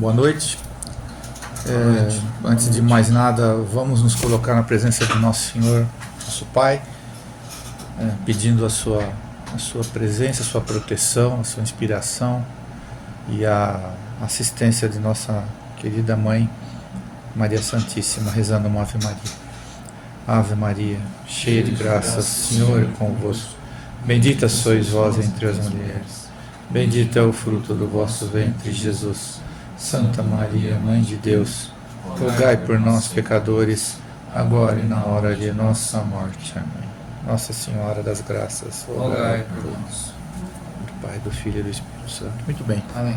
Boa noite. Antes de mais nada, vamos nos colocar na presença do nosso Senhor, nosso Pai, pedindo a sua presença, a sua proteção, a sua inspiração e a assistência de nossa querida Mãe, Maria Santíssima, rezando uma Ave Maria. Ave Maria, cheia de graça, o Senhor é convosco. Bendita sois vós entre as mulheres. Bendito é o fruto do vosso ventre, Jesus. Santa Maria, Mãe de Deus, rogai por nós, pecadores, agora e na hora de nossa morte. Amém. Nossa Senhora das Graças, rogai por nós. Do Pai, do Filho e do Espírito Santo. Muito bem. Amém.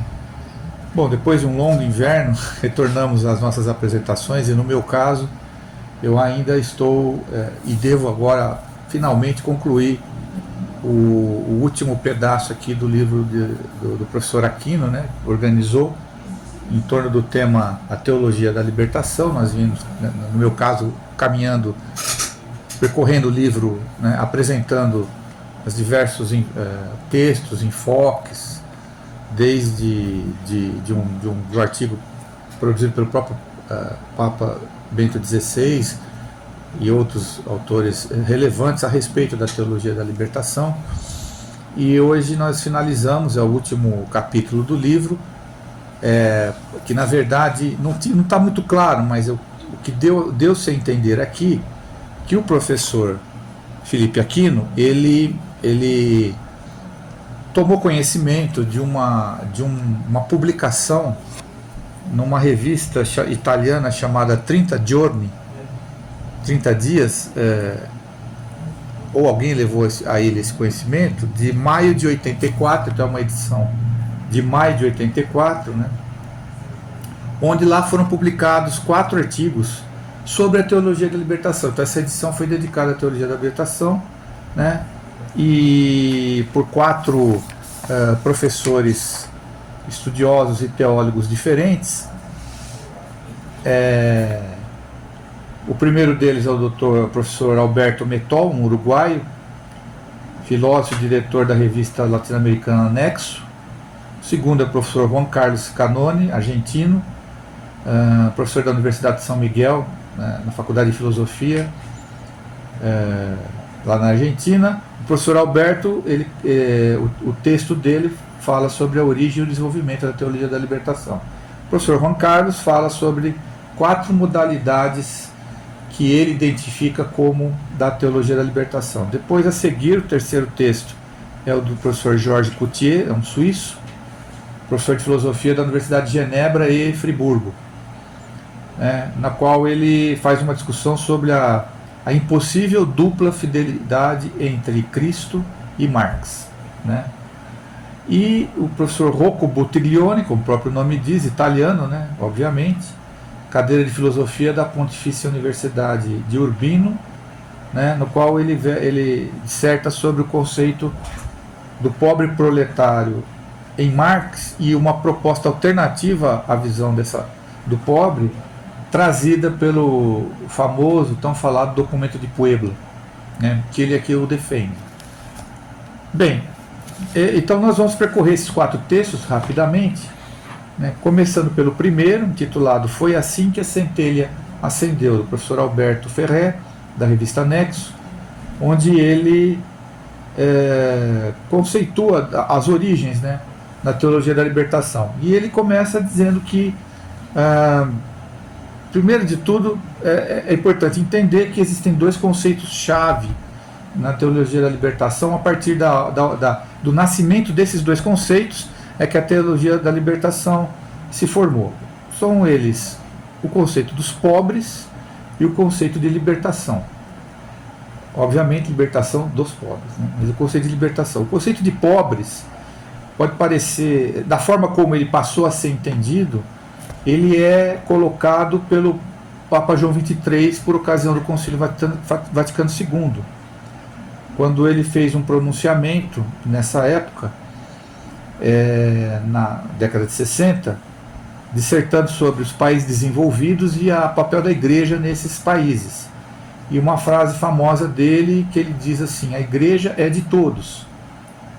Bom, depois de um longo inverno, retornamos às nossas apresentações e no meu caso, eu ainda estou e devo agora finalmente concluir o último pedaço aqui do livro do professor Aquino, né? Organizou em torno do tema A Teologia da Libertação. Nós vimos, no meu caso, percorrendo o livro, né? Apresentando os diversos textos, enfoques, desde do artigo produzido pelo próprio Papa Bento XVI e outros autores relevantes a respeito da teologia da libertação. E hoje nós finalizamos, é o último capítulo do livro, que na verdade não está muito claro, mas o que deu-se a entender aqui, que o professor Felipe Aquino, ele tomou conhecimento de uma publicação numa revista italiana chamada 30 Giorni, 30 dias, ou alguém levou a ele esse conhecimento, de maio de 84, então é uma edição de maio de 84, né, onde lá foram publicados 4 artigos sobre a teologia da libertação. Então essa edição foi dedicada à teologia da libertação, né, e por 4 professores estudiosos e teólogos diferentes. O primeiro deles é o professor Alberto Metol, um uruguaio, filósofo e diretor da revista latino-americana Nexo. O segundo é o professor Juan Carlos Canone, argentino, professor da Universidade de São Miguel, na Faculdade de Filosofia, lá na Argentina. O professor Alberto, o texto dele fala sobre a origem e o desenvolvimento da teologia da libertação. O professor Juan Carlos fala sobre 4 modalidades que ele identifica como da teologia da libertação. Depois, a seguir, o terceiro texto é o do professor Georges Coutier, é um suíço, professor de filosofia da Universidade de Genebra e Friburgo, na qual ele faz uma discussão sobre a impossível dupla fidelidade entre Cristo e Marx, né? E o professor Rocco Buttiglione, como o próprio nome diz, italiano, né, obviamente, cadeira de filosofia da Pontifícia Universidade de Urbino, né, no qual ele disserta sobre o conceito do pobre proletário em Marx e uma proposta alternativa à visão do pobre, trazida pelo famoso, tão falado documento de Puebla, né, que ele aqui o defende. Bem, então nós vamos percorrer esses 4 textos rapidamente, né, começando pelo primeiro, intitulado Foi Assim que a Centelha Acendeu, do professor Alberto Ferré, da revista Nexo, onde ele conceitua as origens, né, da teologia da libertação. E ele começa dizendo que, primeiro de tudo, é importante entender que existem 2 conceitos-chave na teologia da libertação. A partir do nascimento desses 2 conceitos é que a teologia da libertação se formou. São eles o conceito dos pobres e o conceito de libertação. Obviamente, libertação dos pobres, né? Mas o conceito de libertação. O conceito de pobres pode parecer, da forma como ele passou a ser entendido, ele é colocado pelo Papa João XXIII por ocasião do Concílio Vaticano II, quando ele fez um pronunciamento nessa época, na década de 60, dissertando sobre os países desenvolvidos e o papel da igreja nesses países. E uma frase famosa dele, que ele diz assim: a igreja é de todos,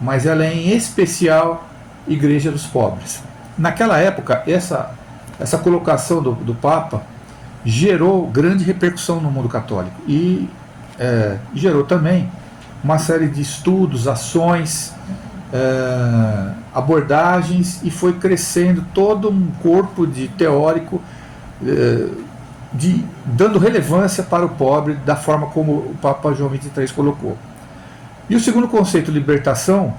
mas ela é em especial igreja dos pobres. Naquela época, essa essa colocação do Papa gerou grande repercussão no mundo católico e gerou também uma série de estudos, ações, abordagens, e foi crescendo todo um corpo de teórico dando relevância para o pobre da forma como o Papa João XXIII colocou. E o segundo conceito, libertação,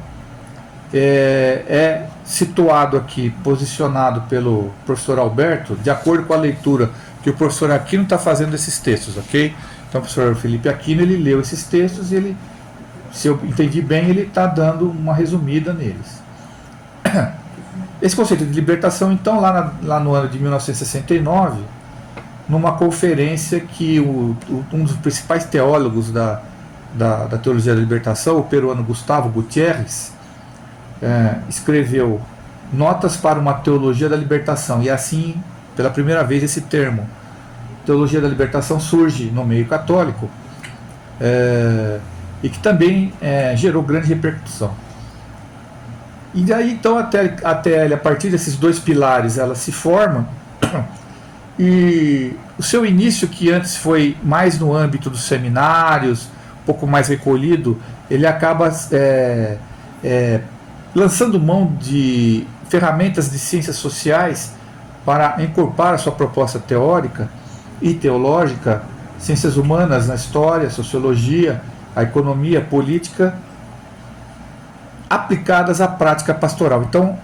é situado aqui, posicionado pelo professor Alberto, de acordo com a leitura que o professor Aquino está fazendo desses textos, ok? Então o professor Felipe Aquino, ele leu esses textos e ele, se eu entendi bem, ele está dando uma resumida neles. Esse conceito de libertação, então, lá no ano de 1969, numa conferência que um dos principais teólogos da teologia da libertação, o peruano Gustavo Gutiérrez, escreveu Notas para uma Teologia da Libertação, e assim, pela primeira vez, esse termo, Teologia da Libertação, surge no meio católico, e que também gerou grande repercussão. E daí, então, a TL, a partir desses dois pilares, ela se forma, e o seu início, que antes foi mais no âmbito dos seminários, um pouco mais recolhido, ele acaba lançando mão de ferramentas de ciências sociais para incorporar a sua proposta teórica e teológica, ciências humanas na história, sociologia, a economia, a política, aplicadas à prática pastoral. Então,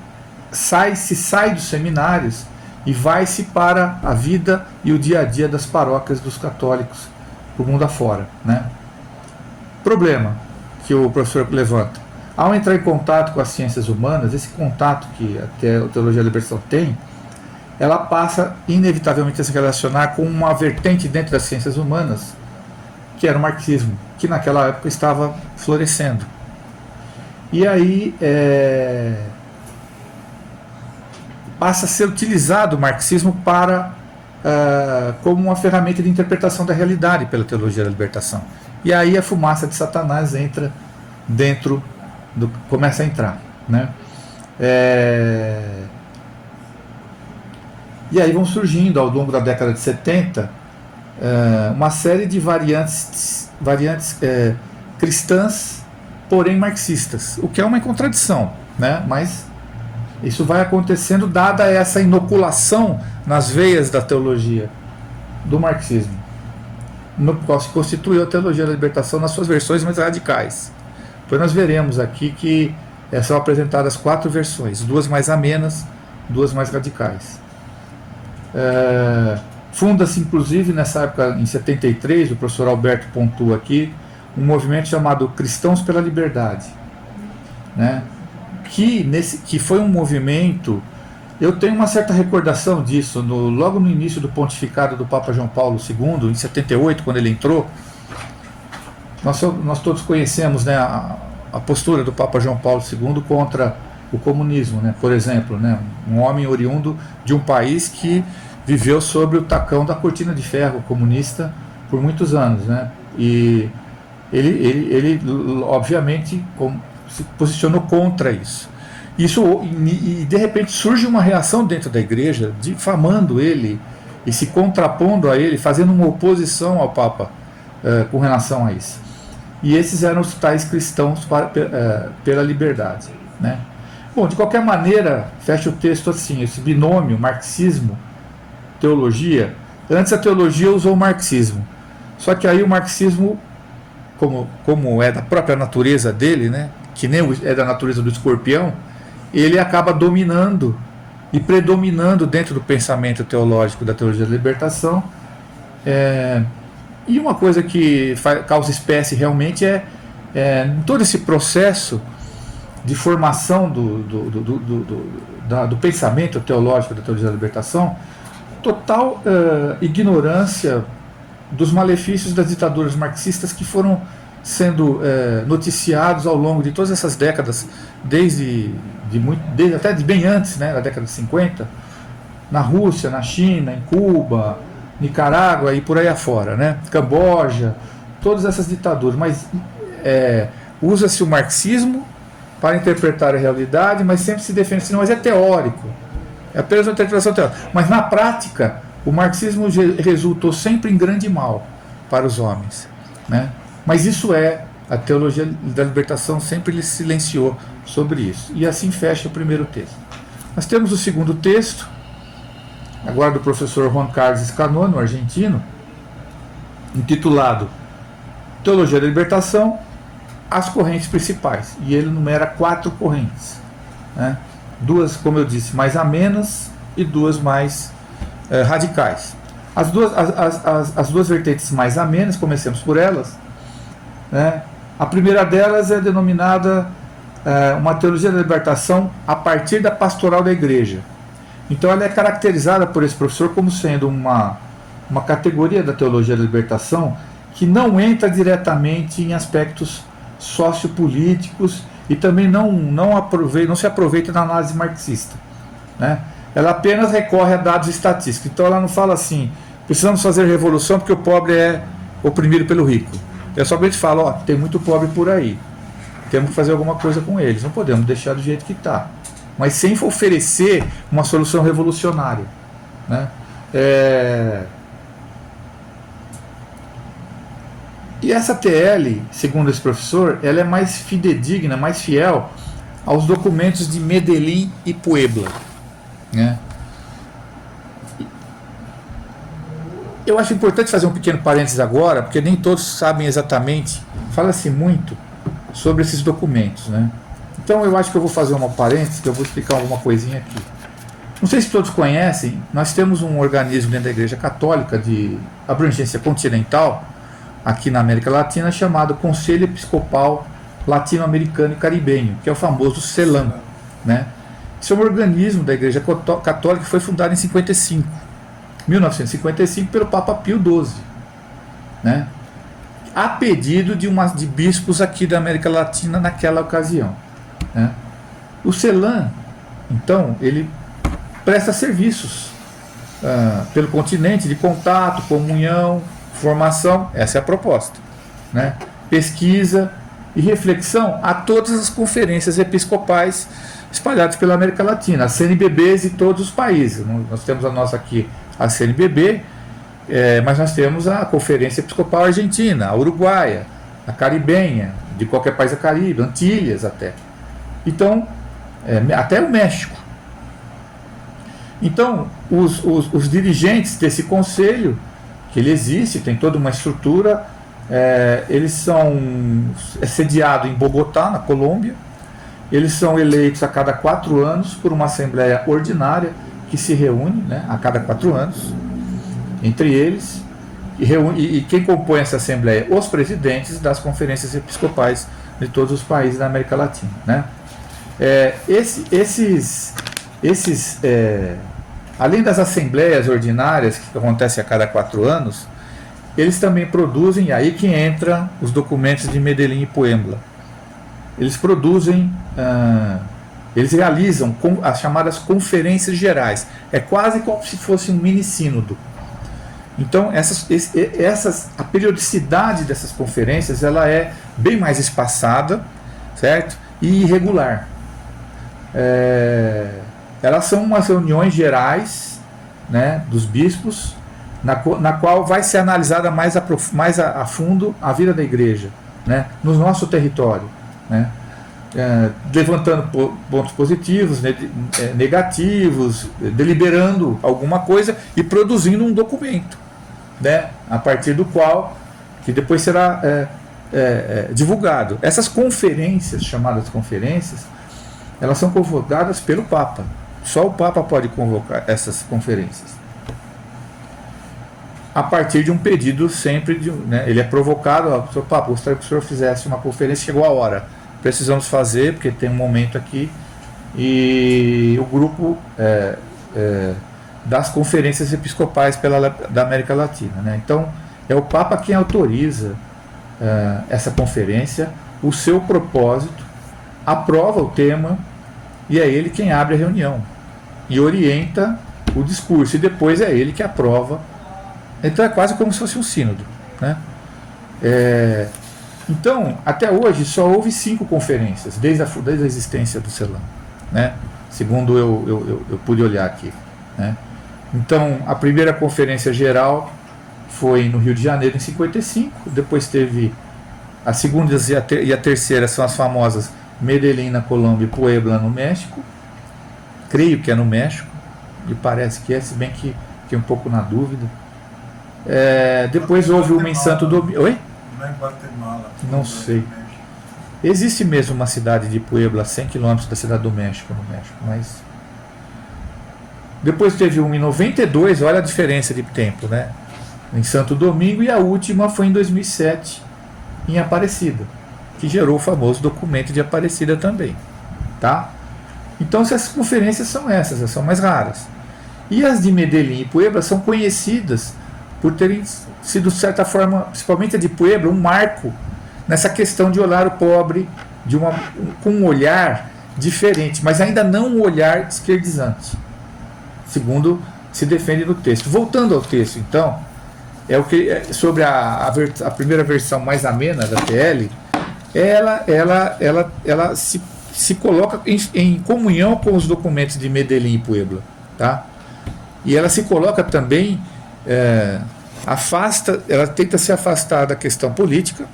se sai dos seminários e vai-se para a vida e o dia a dia das paróquias dos católicos do mundo afora, né? Problema que o professor levanta: ao entrar em contato com as ciências humanas, esse contato que a Teologia da Libertação tem, ela passa inevitavelmente a se relacionar com uma vertente dentro das ciências humanas, que era o marxismo, que naquela época estava florescendo. E aí passa a ser utilizado o marxismo como uma ferramenta de interpretação da realidade pela Teologia da Libertação. E aí a fumaça de Satanás entra dentro começa a entrar, né? E aí vão surgindo ao longo da década de 70 uma série de variantes cristãs, porém marxistas, o que é uma contradição, né? Mas isso vai acontecendo dada essa inoculação nas veias da teologia do marxismo, no qual se constituiu a Teologia da Libertação nas suas versões mais radicais. Então nós veremos aqui que são apresentadas 4 versões, 2 mais amenas, 2 mais radicais. Funda-se inclusive nessa época, em 73, o professor Alberto pontua aqui, um movimento chamado Cristãos pela Liberdade, né? Que foi um movimento, eu tenho uma certa recordação disso, logo no início do pontificado do Papa João Paulo II, em 78, quando ele entrou. Nós todos conhecemos, né, a postura do Papa João Paulo II contra o comunismo, né? Por exemplo, né, um homem oriundo de um país que viveu sob o tacão da cortina de ferro comunista por muitos anos, né? E ele obviamente se posicionou contra isso. E de repente surge uma reação dentro da igreja, difamando ele e se contrapondo a ele, fazendo uma oposição ao Papa com relação a isso. E esses eram os tais cristãos pela liberdade, né? Bom, de qualquer maneira, fecha o texto assim, esse binômio marxismo-teologia. Antes a teologia usou o marxismo, só que aí o marxismo, como é da própria natureza dele, né, que nem é da natureza do escorpião, ele acaba dominando e predominando dentro do pensamento teológico da Teologia da Libertação. E uma coisa que causa espécie realmente em todo esse processo de formação do pensamento teológico da Teologia da Libertação, total ignorância dos malefícios das ditaduras marxistas que foram sendo noticiados ao longo de todas essas décadas, desde até bem antes, né, da década de 50, na Rússia, na China, em Cuba, Nicarágua e por aí afora, né, Camboja, todas essas ditaduras. Mas usa-se o marxismo para interpretar a realidade, mas sempre se defende assim, não, mas é teórico. É apenas uma interpretação teórica. Mas na prática, o marxismo resultou sempre em grande mal para os homens, né? Mas isso a teologia da libertação sempre lhe silenciou sobre isso. E assim fecha o primeiro texto. Nós temos o segundo texto, agora do professor Juan Carlos Escanone, argentino, intitulado Teologia da Libertação, as correntes principais. E ele numera 4 correntes, né? 2, como eu disse, mais amenas e 2 mais radicais. As duas vertentes mais amenas, comecemos por elas, né? A primeira delas é denominada uma teologia da libertação a partir da pastoral da igreja. Então ela é caracterizada por esse professor como sendo uma categoria da teologia da libertação que não entra diretamente em aspectos sociopolíticos e também não se aproveita da análise marxista, né? Ela apenas recorre a dados estatísticos. Então ela não fala assim, precisamos fazer revolução porque o pobre é oprimido pelo rico. Ela somente fala, tem muito pobre por aí, temos que fazer alguma coisa com eles, não podemos deixar do jeito que está, mas sem oferecer uma solução revolucionária, né? E essa TL, segundo esse professor, ela é mais fidedigna, mais fiel aos documentos de Medellín e Puebla, né? Eu acho importante fazer um pequeno parênteses agora, porque nem todos sabem exatamente, fala-se muito sobre esses documentos, né? Então eu acho que eu vou fazer uma parênteses, que eu vou explicar alguma coisinha aqui. Não sei se todos conhecem, nós temos um organismo dentro da Igreja Católica de abrangência continental, aqui na América Latina, chamado Conselho Episcopal Latino-Americano e Caribenho, que é o famoso CELAM, né? Esse é um organismo da Igreja Católica que foi fundado em 1955, pelo Papa Pio XII, né? A pedido de bispos aqui da América Latina naquela ocasião, né? O CELAM, então, ele presta serviços pelo continente de contato, comunhão, formação, essa é a proposta, né? Pesquisa e reflexão a todas as conferências episcopais espalhadas pela América Latina, as CNBBs de todos os países. Nós temos a nossa aqui, a CNBB, mas nós temos a Conferência Episcopal Argentina, a Uruguaia, a Caribenha, de qualquer país do Caribe, Antilhas até. Então, até o México. Então, os dirigentes desse conselho, que ele existe, tem toda uma estrutura, eles são sediados em Bogotá, na Colômbia. Eles são eleitos a cada 4 anos por uma assembleia ordinária que se reúne, né, a cada 4 anos, entre eles, e quem compõe essa assembleia? Os presidentes das conferências episcopais de todos os países da América Latina, né? Além das assembleias ordinárias que acontecem a cada 4 anos, eles também produzem, e aí que entra os documentos de Medellín e Puebla. Eles produzem, eles realizam as chamadas conferências gerais. É quase como se fosse um mini-sínodo. Então, a periodicidade dessas conferências ela é bem mais espaçada, certo? E irregular. Elas são umas reuniões gerais, né, dos bispos, na qual vai ser analisada mais a fundo a vida da igreja, né, no nosso território, né, levantando pontos positivos, negativos, deliberando alguma coisa e produzindo um documento, né, a partir do qual que depois será divulgado. Essas conferências, chamadas conferências, elas são convocadas pelo Papa. Só o Papa pode convocar essas conferências. A partir de um pedido sempre, né, ele é provocado, Sr. Papa, gostaria que o senhor fizesse uma conferência, chegou a hora, precisamos fazer, porque tem um momento aqui, e o grupo das conferências episcopais da América Latina, né? Então, é o Papa quem autoriza essa conferência, o seu propósito, aprova o tema, e é ele quem abre a reunião e orienta o discurso, e depois é ele que aprova. Então é quase como se fosse um sínodo, né? Então, até hoje só houve 5 conferências desde a existência do CELAM, né? segundo eu pude olhar aqui, né? Então, a primeira conferência geral foi no Rio de Janeiro em 55, depois teve a segunda e a terceira, são as famosas Medellín na Colômbia e Puebla no México. Creio que é no México, me parece que é, se bem que fiquei um pouco na dúvida. Depois houve uma em Santo Domingo. Oi? Não é em Guatemala. Não sei. Existe mesmo uma cidade de Puebla a 100 km da cidade do México, no México, mas... Depois teve uma em 92, olha a diferença de tempo, né? Em Santo Domingo, e a última foi em 2007, em Aparecida, que gerou o famoso documento de Aparecida também, tá? Então essas conferências são essas são mais raras. E as de Medellín e Puebla são conhecidas por terem sido, de certa forma, principalmente a de Puebla, um marco nessa questão de olhar o pobre com um olhar diferente, mas ainda não um olhar esquerdizante, segundo se defende no texto. Voltando ao texto, então, sobre a primeira versão mais amena da TL, ela se coloca em comunhão com os documentos de Medellín e Puebla, tá? E ela se coloca também, ela tenta se afastar da questão política,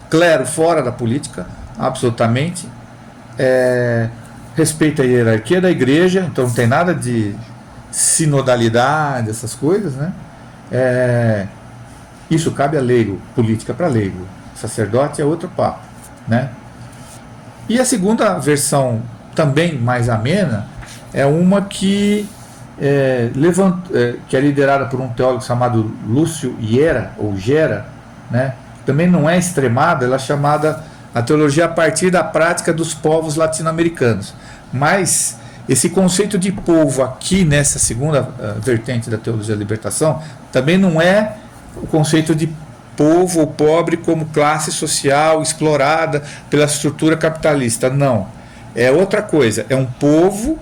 clero fora da política, absolutamente, respeita a hierarquia da igreja, então não tem nada de sinodalidade, essas coisas, né? Isso cabe a leigo, política para leigo, sacerdote é outro papo, né? E a segunda versão, também mais amena, é uma que que é liderada por um teólogo chamado Lúcio Gera, ou Gera, né? Também não é extremada, ela é chamada a teologia a partir da prática dos povos latino-americanos. Mas esse conceito de povo aqui nessa segunda vertente da teologia da libertação também não é o conceito de povo ou pobre como classe social explorada pela estrutura capitalista, não. É outra coisa, é um povo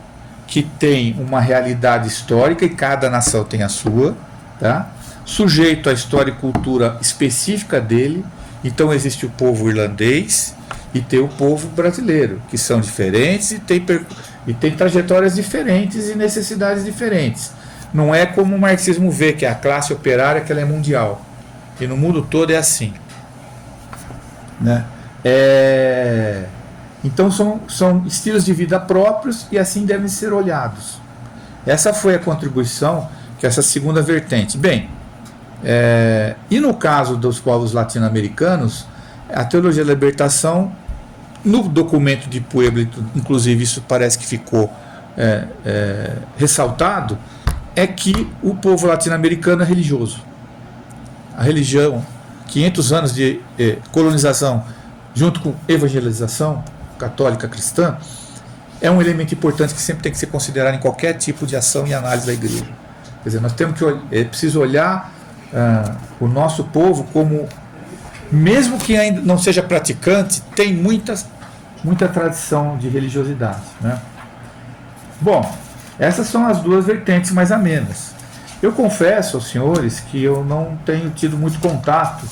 que tem uma realidade histórica, e cada nação tem a sua, tá? Sujeito à história e cultura específica dele. Então existe o povo irlandês e tem o povo brasileiro, que são diferentes e tem trajetórias diferentes e necessidades diferentes. Não é como o marxismo vê, que é a classe operária, que ela é mundial. E no mundo todo é assim, né? Então são estilos de vida próprios e assim devem ser olhados. Essa foi a contribuição que essa segunda vertente. Bem, e no caso dos povos latino-americanos, a teologia da libertação, no documento de Puebla, inclusive isso parece que ficou ressaltado, é que o povo latino-americano é religioso. A religião, 500 anos de colonização, junto com evangelização católica cristã, é um elemento importante que sempre tem que ser considerado em qualquer tipo de ação e análise da igreja. Quer dizer, nós temos que preciso olhar o nosso povo como, mesmo que ainda não seja praticante, tem muita tradição de religiosidade, né? Bom, essas são as duas vertentes mais amenas. Eu confesso aos senhores que eu não tenho tido muito contato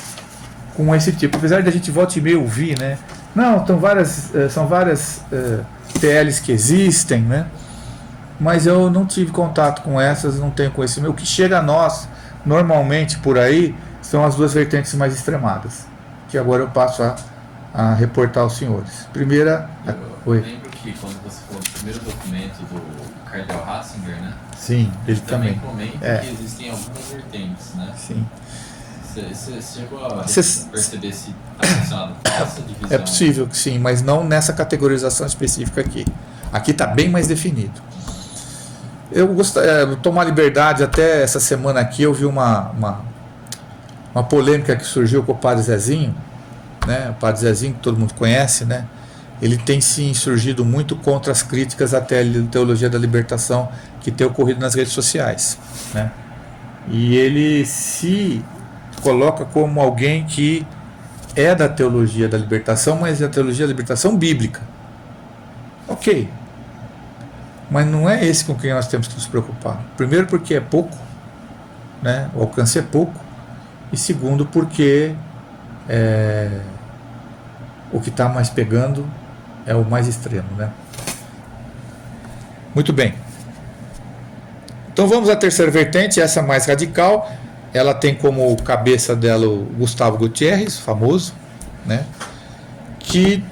com esse tipo, apesar de a gente volta e meia ouvir, né? Não, são várias TLs que existem, né? Mas eu não tive contato com essas, não tenho conhecimento. O que chega a nós, normalmente por aí, são as duas vertentes mais extremadas, que agora eu passo a reportar aos senhores. Primeira... Eu lembro que quando você falou do primeiro documento do Cardeal Ratzinger, né? Sim, ele também comenta que existem algumas vertentes, né? Sim. Você chegou a perceber se está funcionando essa divisão? É possível que sim, mas não nessa categorização específica aqui. Aqui está bem mais definido. Eu gostaria de tomar liberdade, até essa semana aqui eu vi uma polêmica que surgiu com o Padre Zezinho, né? O Padre Zezinho, que todo mundo conhece, né? Ele tem se insurgido muito contra as críticas à teologia da libertação que tem ocorrido nas redes sociais, né? E ele se coloca como alguém que é da teologia da libertação, mas é a teologia da libertação bíblica. Ok. Mas não é esse com quem nós temos que nos preocupar. Primeiro porque é pouco, né? O alcance é pouco. E segundo porque o que está mais pegando é o mais extremo, né? Muito bem. Então vamos à terceira vertente, essa mais radical. Ela tem como cabeça dela o Gustavo Gutierrez, famoso, né? Que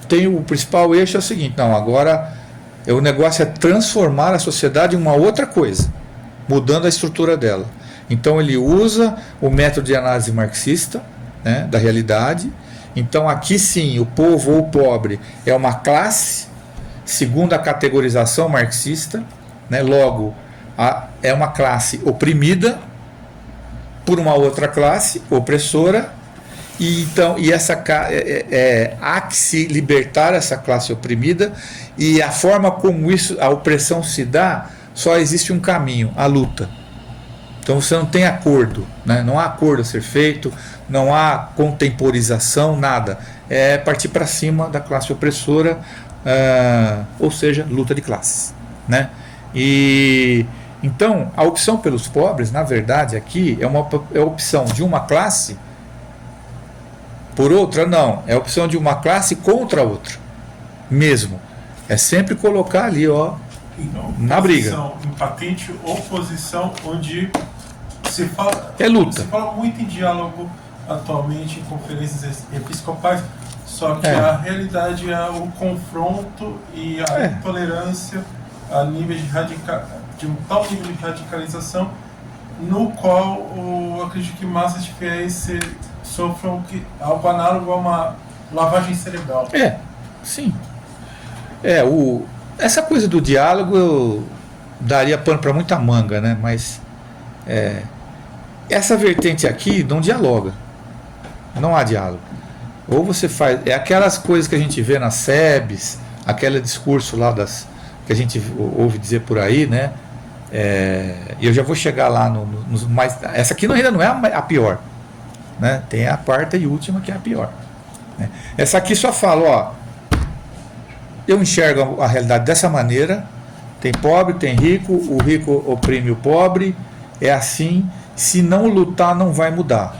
tem o principal eixo é o seguinte: não, agora o negócio é transformar a sociedade em uma outra coisa, mudando a estrutura dela. Então ele usa o método de análise marxista, né, da realidade. Então aqui sim, o povo ou o pobre é uma classe, segundo a categorização marxista, né? Logo, é uma classe oprimida por uma outra classe opressora, e então há que se libertar essa classe oprimida, e a forma como a opressão se dá, só existe um caminho: a luta. Então você não tem acordo, né? Não há acordo a ser feito, não há contemporização, nada. É partir para cima da classe opressora, ou seja, luta de classes, né? E então a opção pelos pobres, na verdade, aqui é a opção de uma classe por outra, não. É a opção de uma classe contra a outra, mesmo. É sempre colocar ali, ó, então, na briga. Em patente oposição, onde se fala, é luta. Se fala muito em diálogo atualmente em conferências episcopais, só que a realidade é o confronto e a intolerância a nível de um tal nível de radicalização, no qual eu acredito que massas de fiéis sofram algo análogo a uma lavagem cerebral. Sim. Essa coisa do diálogo eu daria pano para muita manga, né? Mas essa vertente aqui não dialoga. Não há diálogo. Ou você faz. É aquelas coisas que a gente vê nas SEBs, aquele discurso lá que a gente ouve dizer por aí, né? E eu já vou chegar lá nos mais. Essa aqui ainda não é a pior, né? Tem a quarta e última que é a pior, né? Essa aqui só fala, ó, eu enxergo a realidade dessa maneira: tem pobre, tem rico, o rico oprime o pobre, é assim, se não lutar não vai mudar,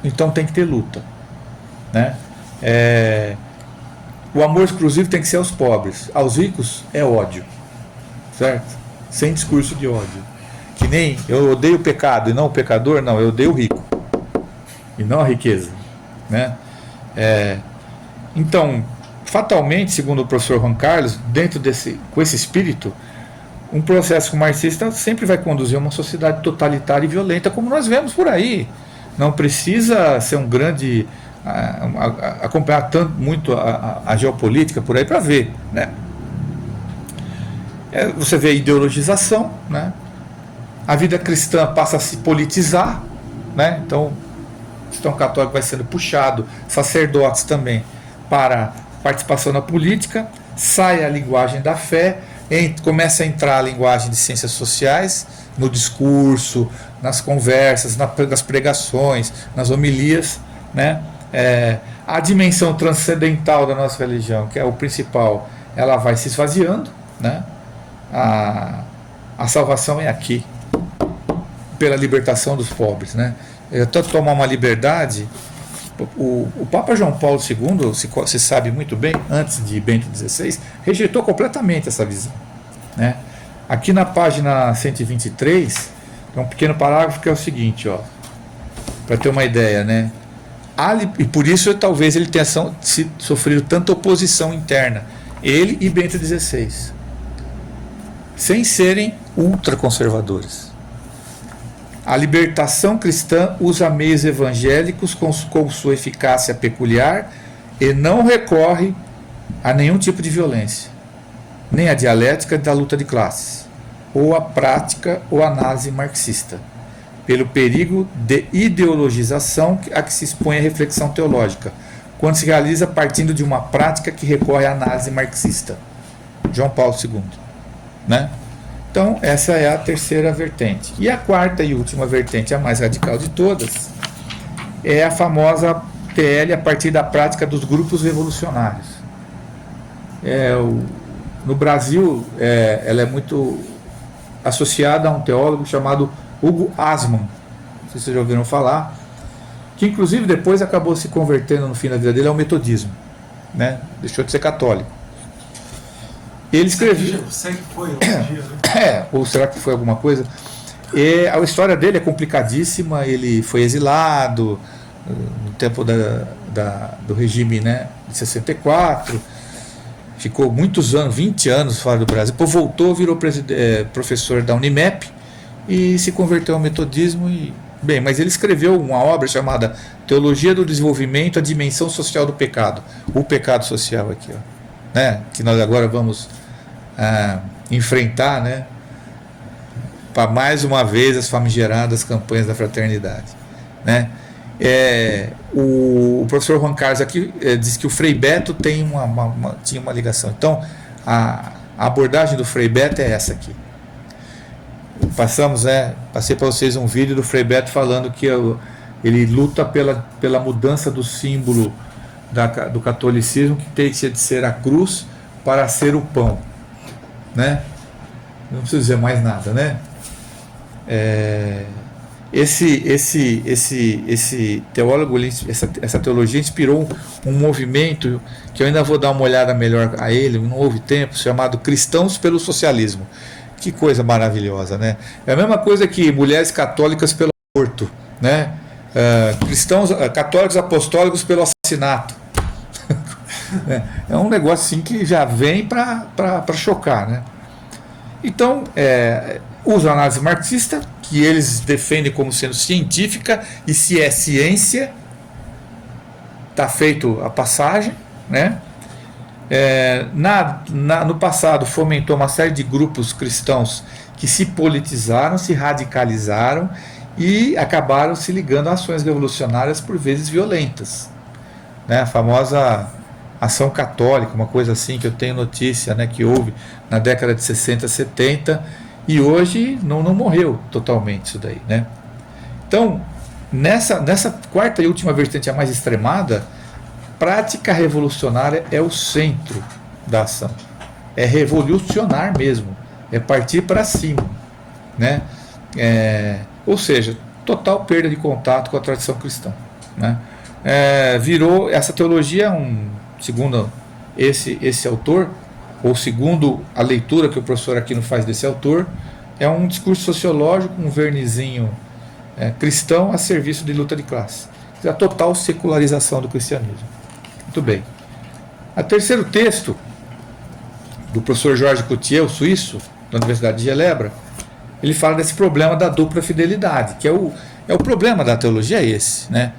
então tem que ter luta, né? O amor exclusivo tem que ser aos pobres, aos ricos é ódio, certo? Sem discurso de ódio. Que nem eu odeio o pecado e não o pecador, não, eu odeio o rico e não a riqueza, né? Então, fatalmente, segundo o professor Juan Carlos, com esse espírito, um processo marxista sempre vai conduzir a uma sociedade totalitária e violenta, como nós vemos por aí. Não precisa ser um grande acompanhar muito a geopolítica por aí para ver, né? Você vê a ideologização, né? A vida cristã passa a se politizar, né? Então o cristão católico vai sendo puxado, sacerdotes também, para participação na política, sai a linguagem da fé, começa a entrar a linguagem de ciências sociais no discurso, nas conversas, nas pregações, nas homilias, né? A dimensão transcendental da nossa religião, que é o principal, ela vai se esvaziando, né? A salvação é aqui, pela libertação dos pobres, né? Eu tanto tomar uma liberdade. O Papa João Paulo II, se sabe muito bem, antes de Bento XVI, rejeitou completamente essa visão, né? Aqui na página 123 tem um pequeno parágrafo que é o seguinte, ó, para ter uma ideia, né? E por isso talvez ele tenha sofrido tanta oposição interna, ele e Bento XVI, sem serem ultraconservadores. A libertação cristã usa meios evangélicos com sua eficácia peculiar e não recorre a nenhum tipo de violência, nem a dialética da luta de classes, ou a prática ou análise marxista, pelo perigo de ideologização a que se expõe a reflexão teológica, quando se realiza partindo de uma prática que recorre à análise marxista. João Paulo II, né? Então, essa é a terceira vertente. E a quarta e última vertente, a mais radical de todas, é a famosa TL a partir da prática dos grupos revolucionários. No Brasil, ela é muito associada a um teólogo chamado Hugo Asman, não sei se vocês já ouviram falar, que inclusive depois acabou se convertendo no fim da vida dele ao metodismo, né? Deixou de ser católico. Ele escreveu. Segue foi hoje em dia, né? Ou será que foi alguma coisa? A história dele é complicadíssima. Ele foi exilado no tempo do regime, né, de 64. Ficou muitos anos, 20 anos fora do Brasil. Depois voltou, virou professor da Unimep e se converteu ao metodismo. Bem, mas ele escreveu uma obra chamada Teologia do Desenvolvimento, a Dimensão Social do Pecado. O pecado social aqui, ó, né? Que nós agora vamos enfrentar, né? Para mais uma vez as famigeradas campanhas da fraternidade, né? O professor Juan Carlos aqui diz que o Frei Beto tinha uma ligação. Então, a abordagem do Frei Beto é essa aqui. Passei para vocês um vídeo do Frei Beto falando que ele luta pela mudança do símbolo do catolicismo, que deixa de ser a cruz para ser o pão, né? Não preciso dizer mais nada, né? Esse teólogo, essa teologia inspirou um movimento que eu ainda vou dar uma olhada melhor a ele, não houve tempo, chamado Cristãos pelo Socialismo. Que coisa maravilhosa, né? É a mesma coisa que mulheres católicas pelo aborto, né? Católicos apostólicos pelo assassinato. É um negócio assim que já vem para chocar, né? Então, usa a análise marxista, que eles defendem como sendo científica, e se é ciência, está feito a passagem, né? No passado fomentou uma série de grupos cristãos que se politizaram, se radicalizaram e acabaram se ligando a ações revolucionárias, por vezes violentas, né? A famosa Ação Católica, uma coisa assim que eu tenho notícia, né, que houve na década de 60, 70, e hoje não morreu totalmente isso daí, né? Então, nessa quarta e última vertente, a mais extremada, prática revolucionária é o centro da ação. É revolucionar mesmo, é partir para cima, né? Ou seja, total perda de contato com a tradição cristã, né? Virou essa teologia, segundo esse autor, ou segundo a leitura que o professor Aquino faz desse autor, é um discurso sociológico, um vernizinho cristão a serviço de luta de classe. A total secularização do cristianismo. Muito bem. O terceiro texto, do professor Jorge Coutier, o suíço, da Universidade de Genebra, ele fala desse problema da dupla fidelidade, que é o problema da teologia, esse, né?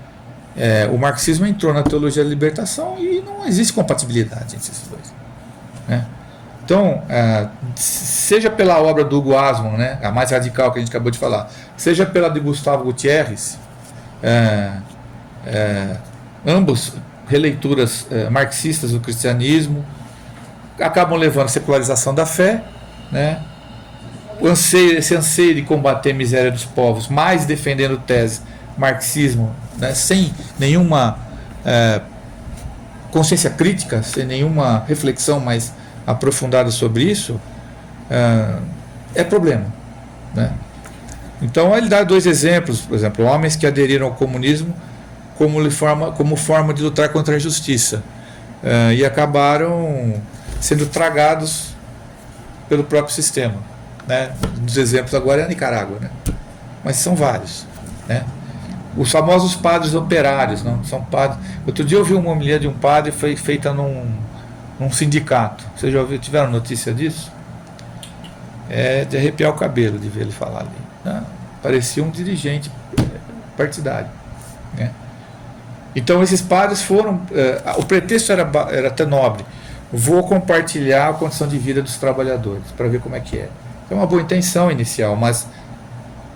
O marxismo entrou na teologia da libertação e não existe compatibilidade entre esses dois, né? Então, seja pela obra do Hugo Asman, né, a mais radical que a gente acabou de falar, seja pela de Gustavo Gutierrez, ambos releituras marxistas do cristianismo, acabam levando a secularização da fé, né? Esse anseio de combater a miséria dos povos, mais defendendo tese marxismo, né, sem nenhuma consciência crítica, sem nenhuma reflexão mais aprofundada sobre isso, é problema, né? Então ele dá dois exemplos, por exemplo, homens que aderiram ao comunismo como forma de lutar contra a injustiça, e acabaram sendo tragados pelo próprio sistema, né? Um dos exemplos agora é a Nicarágua, né? Mas são vários, né? Os famosos padres operários, não são padres. Outro dia eu vi uma homilia de um padre, foi feita num sindicato. Vocês já tiveram notícia disso? É de arrepiar o cabelo de ver ele falar ali, né? Parecia um dirigente partidário, né? Então esses padres foram, o pretexto era até nobre: vou compartilhar a condição de vida dos trabalhadores para ver como é que é. É uma boa intenção inicial, mas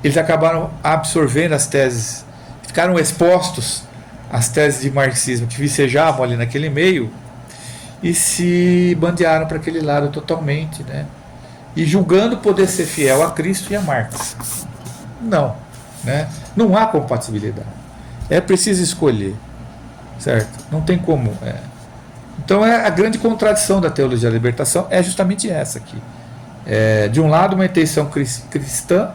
eles acabaram absorvendo as teses, ficaram expostos às teses de marxismo que vicejavam ali naquele meio e se bandearam para aquele lado totalmente, né? E julgando poder ser fiel a Cristo e a Marx. Não, né? Não há compatibilidade. É preciso escolher, certo? Não tem como. Então a grande contradição da teologia da libertação é justamente essa aqui. De um lado, uma intenção cristã,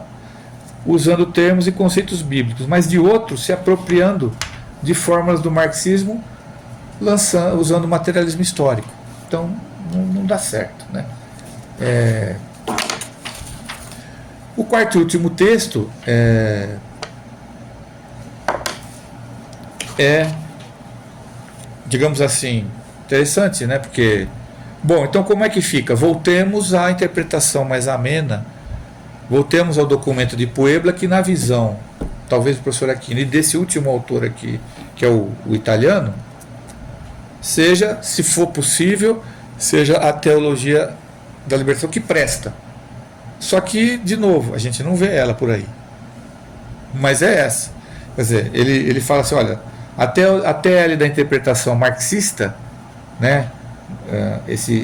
usando termos e conceitos bíblicos, mas de outro, se apropriando de fórmulas do marxismo, usando materialismo histórico. Então não dá certo, né? O quarto e último texto digamos assim, interessante, né? Porque, bom, então como é que fica? Voltemos à interpretação mais amena, voltemos ao documento de Puebla, que na visão, talvez do professor Aquino, e desse último autor aqui, que é o italiano, seja, se for possível, seja a teologia da libertação que presta. Só que, de novo, a gente não vê ela por aí. Mas é essa. Quer dizer, ele fala assim, olha, até ali da interpretação marxista, né,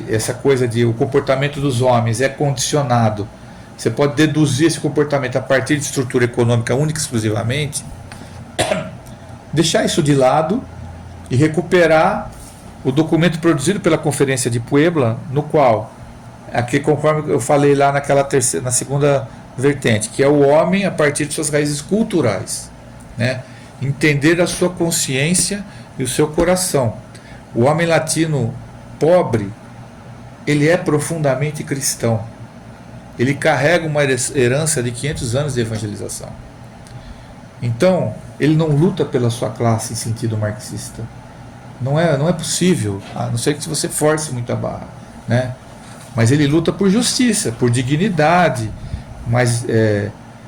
essa coisa de o comportamento dos homens é condicionado, você pode deduzir esse comportamento a partir de estrutura econômica única e exclusivamente, deixar isso de lado e recuperar o documento produzido pela Conferência de Puebla, no qual, aqui conforme eu falei lá na segunda vertente, que é o homem a partir de suas raízes culturais, né? Entender a sua consciência e o seu coração. O homem latino pobre, ele é profundamente cristão. Ele carrega uma herança de 500 anos de evangelização. Então, ele não luta pela sua classe em sentido marxista. Não é possível, a não ser que você force muito a barra, né? Mas ele luta por justiça, por dignidade, mas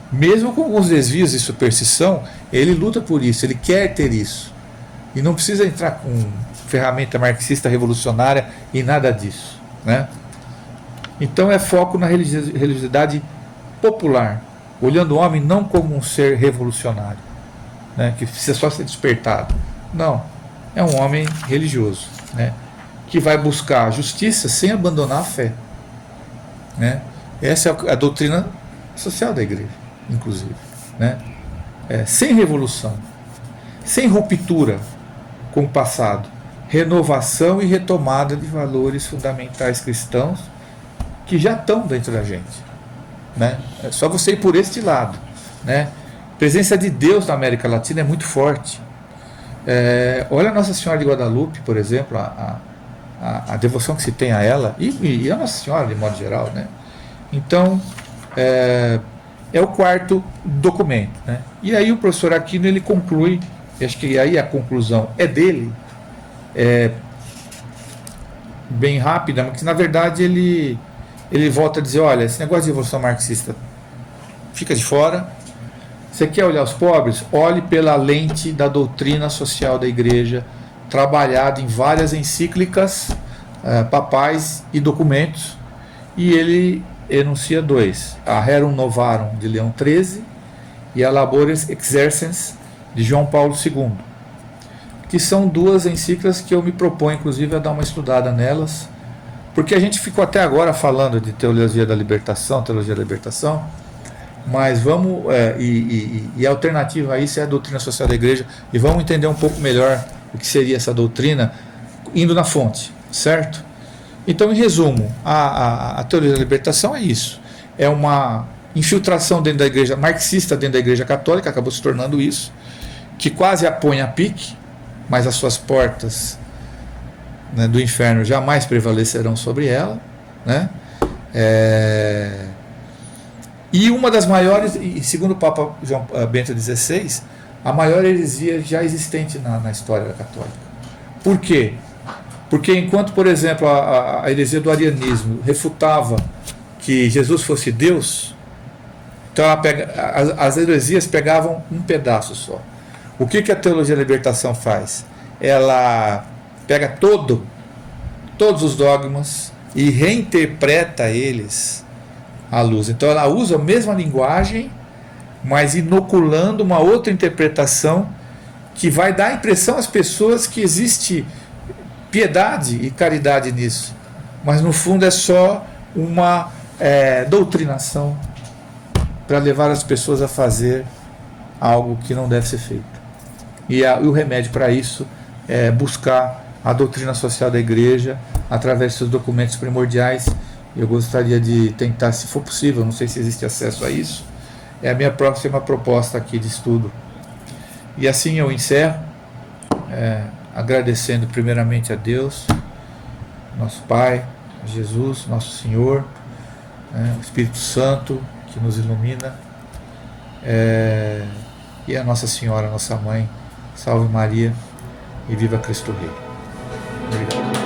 mesmo com alguns desvios e superstição, ele luta por isso, ele quer ter isso. E não precisa entrar com ferramenta marxista revolucionária e nada disso, né? Então é foco na religiosidade popular, olhando o homem não como um ser revolucionário, né, que precisa só ser despertado. Não, é um homem religioso, né, que vai buscar a justiça sem abandonar a fé, né? Essa é a doutrina social da igreja, inclusive, né? Sem revolução, sem ruptura com o passado, renovação e retomada de valores fundamentais cristãos que já estão dentro da gente, né? É só você ir por este lado, né? A presença de Deus na América Latina é muito forte. Olha a Nossa Senhora de Guadalupe, por exemplo, a devoção que se tem a ela, e a Nossa Senhora de modo geral, né? Então, é o quarto documento, né? E aí o professor Aquino, ele conclui, acho que aí a conclusão é dele, bem rápida, mas que na verdade ele volta a dizer, olha, esse negócio de revolução marxista fica de fora. Você quer olhar os pobres? Olhe pela lente da doutrina social da igreja, trabalhada em várias encíclicas papais e documentos, e ele enuncia dois: a Rerum Novarum de Leão XIII e a Labores Exercens de João Paulo II, que são duas encíclicas que eu me proponho inclusive a dar uma estudada nelas, porque a gente ficou até agora falando de teologia da libertação, mas vamos, e a alternativa a isso é a doutrina social da igreja, e vamos entender um pouco melhor o que seria essa doutrina, indo na fonte, certo? Então, em resumo, a teologia da libertação é isso, é uma infiltração dentro da igreja, marxista dentro da igreja católica, acabou se tornando isso, que quase a põe a pique, mas as suas portas, né, do inferno jamais prevalecerão sobre ela, né? E uma das maiores, e segundo o Papa João Bento XVI, a maior heresia já existente na história católica. Por quê? Porque enquanto, por exemplo, a heresia do arianismo refutava que Jesus fosse Deus, então as heresias pegavam um pedaço só. O que a teologia da libertação faz? Ela pega todos os dogmas e reinterpreta eles à luz. Então ela usa a mesma linguagem, mas inoculando uma outra interpretação que vai dar a impressão às pessoas que existe piedade e caridade nisso, mas no fundo é só uma doutrinação para levar as pessoas a fazer algo que não deve ser feito. E o remédio para isso é buscar a doutrina social da igreja através dos seus documentos primordiais. Eu gostaria de tentar, se for possível, não sei se existe acesso a isso, é a minha próxima proposta aqui de estudo. E assim eu encerro, agradecendo primeiramente a Deus, nosso Pai, a Jesus, nosso Senhor, né? O Espírito Santo que nos ilumina, e a Nossa Senhora, nossa Mãe. Salve Maria e viva Cristo Rei. Obrigado.